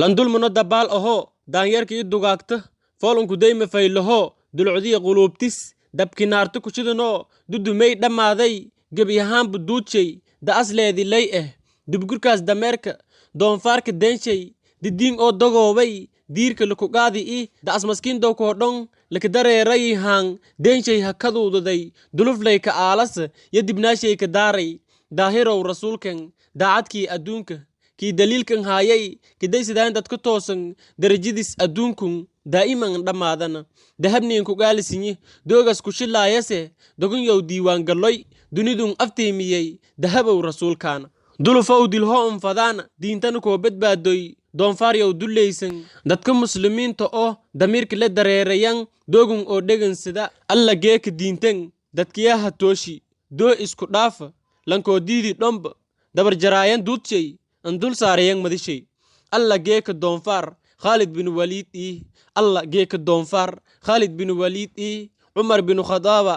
landul muno dabal oho daanyarkii dugaagta foolunku deyma faylaho dulcudii qulubtis dabkinaartu kushidano dudumay dhamaaday gebi ahaan buduudshay da asleedi lay dubgurkaas dameerka doonfaarka deenshay didiin oo dogoobay diirka lukugaadi da asmaskiin dow koodhon lakadareeray hang deenshay hakaduudaday duluflay ka aalas yadibnaashay ka daaray daahirow rasuulkan daacadkii adduunka kii daliilkan haayay kidaysidaan dadka toosan darajadiis adduunkun daa'iman dhammaadana dahabniin ku gaalisinyi doogas ku shilaayase dogun yow diiwaan galloy dunidun afteemiyey dahabow rasuulkaana dulufow dilho unfadaana diintana koo badbaadoy doonfaar yow dulaysan dadka muslimiinta oo damiirka la dareerayan doogun oo dhegansada alla geeka diintan dadkiyaha tooshi doo isku dhaafa lankoo diidi dhomba dabar jaraayan duudshay andul saarayan madishay alla geeka doonfaar Khalid bin Walid alla geeka doonfaar Khalid bin Walid Umar bin Khadaba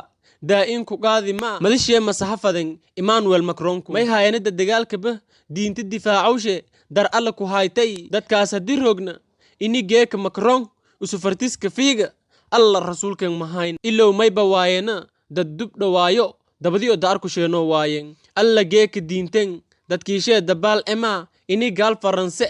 daa'in ku qaadi ma madishay masahafadan Emmanuel Macron may hayanada dagaalka ba diinta difaacawshe dar alla ku haytay dadkaas hadii roogna ini geeka Macron usufartiska fiiga alla rasuulkan mahayn illow may bawaayena dad dub dhawaayo dabadiyo daar ku sheeno waayeen alla geeka diintan dadkiishe dabal ema ini gal faranse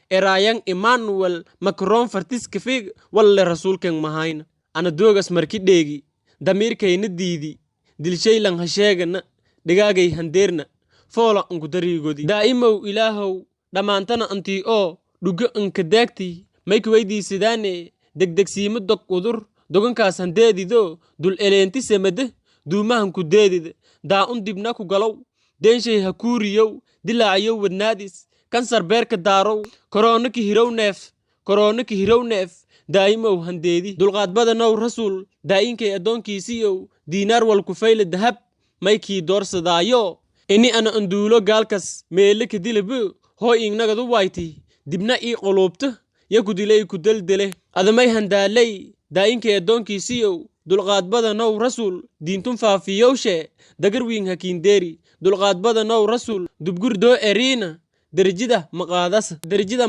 erayan Emmanuel Macron fartiska fiig walla rasuulkan mahayn ana doogas marki dheegi damirkayna diidi dilshay lan hasheegana digaagay handeerna foola anku dariigodi daa'imow ilaahow dhamaantana antii oo dhuga anka daagti may ku weydiisadaane degdegsiimo dog udur dogankaas handeedido dul eleenti semade duumahan ku deedid daa'un dibna ku galow deenshay hakuuriyow dilaacayow wadnaadis kansar beerka daarow korona ki hirow neef daa'imow handeedi dulqaad badanow rasuul daa'inkay addoonkiisiyow diinaar wal ku fayle dahab maykii doorsadaayo ini ana anduulo gaalkas meele ka dilibu hoo iignagadu wayti dibna ii quluubta ya ku dilay ku deldele adamay handaalay daa'inkay addoonkiisiyow dulqaad badanow rasuul diintun faafiyowshe dagar wiin hakiindeeri dulqaad badanow rasuul dubgur doo eriina darajida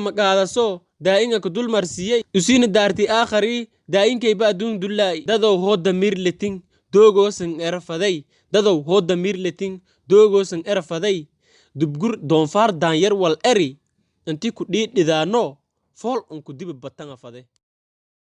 maqaadaso daa'inga ku dulmarsiyey usina daarti aakhari daa'inkayba adduun dullaay dadow hoo damiir letin doogoosan erafaday dubgur doonfaar daanyar wal eri intii ku dhiidhidaano fool unku dibi batanga fade